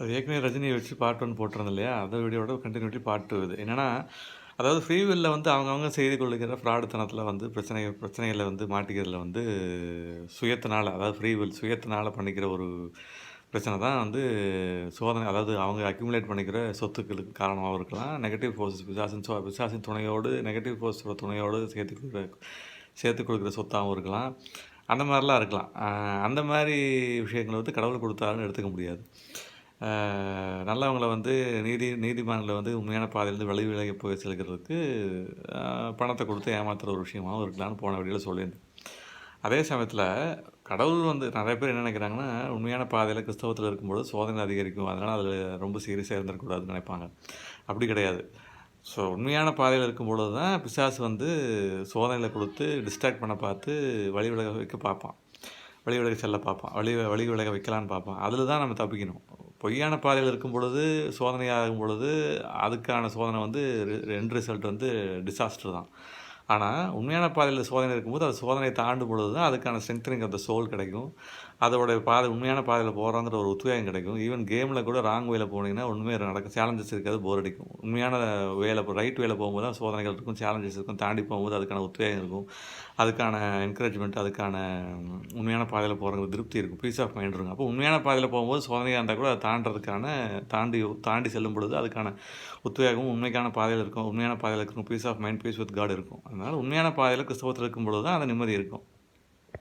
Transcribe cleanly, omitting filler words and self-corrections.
அது ஏற்கனவே ரஜினியை வச்சு பார்ட் 1 போட்டிருந்தோம் இல்லையா? அந்த வீடியோவோட கன்டினியூட்டி பார்ட் 2 இது. என்னன்னா, அதாவது ஃப்ரீ வில்ல வந்து அவங்கவங்க செய்து கொள்ளுகிற ஃப்ராடுத்தனத்தில வந்து பிரச்சனைகள வந்து மாட்டிக்கிறதுல வந்து சுயத்தினால, அதாவது ஃப்ரீ வில் சுயத்தினால பண்ணிக்கிற ஒரு பிரச்சனை தான் வந்து சோதனை. அதாவது அவங்க அக்யூமுலேட் பண்ணிக்கிற சொத்துக்களுக்கு காரணமாவும் இருக்கலாம். நெகட்டிவ் ஃபோர்ஸஸ் பிசாசின் துணையோடு நெகட்டிவ் ஃபோர்ஸோட துணையோடு சேர்த்து கொடுக்குற சொத்தாவும் இருக்கலாம். அந்த மாரிலாம் இருக்கலாம். அந்த மாரி விஷயங்கள வந்து கடவுள் குடுத்தாருன்னு எடுத்துக்க முடியாது. நல்லவங்கள வந்து நீதிமான்கள வந்து உண்மையான பாதையிலேருந்து விலகி போய் செல்கிறதுக்கு பணத்த குடுத்து ஏமாத்துற ஒரு விஷயமாவும் இருக்கலாம்னு போன வீடியோல சொல்லியிருந்தேன். அதே சமயத்தில கடவுள் வந்து நெறைய பேர் என்ன நெனைக்கிறாங்கன்னா, உண்மையான பாதையில கிறிஸ்தவத்தில இருக்கும்போது சோதனை அதிகரிக்கும். அதனால அதில ரொம்ப சீரியஸா இருந்துறக்கூடாதுன்னு நெனைப்பாங்க. அப்படி கிடையாது. உண்மையான பாதையில இருக்கும்பொழுது தான் பிசாசு வந்து சோதனைகள குடுத்து டிஸ்ட்ராக்ட் பண்ண பார்த்து வழி விலக வைக்க பார்ப்பான். வழி விலக செல்ல பார்ப்பான். வழி விலக வைக்கலான்னு பார்ப்பான். அதில தான் நம்ம தப்பிக்கணும். பொய்யான பாதையில இருக்கும் பொழுது, சோதனையாகும் பொழுது, அதுக்கான சோதனை வந்து எண்ட் ரிசல்ட் வந்து டிசாஸ்டர் தான். ஆனா, உண்மையான பாதையில சோதனை இருக்கும்போது, அது சோதனைய தாண்டும் பொழுது தான் அதுக்கான ஸ்ட்ரெங்தனிங் ஆஃப் த சோல் கிடைக்கும். அதோட பாதை உண்மையான பாதையில போறோங்கிற ஒரு உத்வேகம் கிடைக்கும். ஈவன் கேம்ல கூட ராங் வேல போனீங்கன்னா, ஒண்ணுமே நடக்கும். சேலஞ்சஸ் இருக்காது, போர் அடிக்கும். உண்மையான ரைட் வேல போகும்போது தான் சோதனைகள் இருக்கும், சேலஞ்சஸ் இருக்கும். தாண்டி போகும்போது அதுக்கான உத்வேகம் இருக்கும். அதுக்கான என்கரேஜ்மெண்ட், அதுக்கான உண்மையான பாதையில போறதுக்கு திருப்தி இருக்கும். பீஸ் ஆஃப் மைண்ட் இருக்கும். அப்போ உண்மையான பாதையில போகும்போது சோதனையா இருந்தா கூட அத தாண்டுறதுக்கான தாண்டி செல்லும் பொழுது அதுக்கான உத்வேகமும் உண்மைக்கான பாதையில இருக்கும். உண்மையான பாதையில இருக்கும். Peace of mind, peace with God இருக்கும். அதனால உண்மையான பாதையில கிறிஸ்தவத்தில இருக்கும் பொழுது தான் அந்த நிம்மதி இருக்கும்.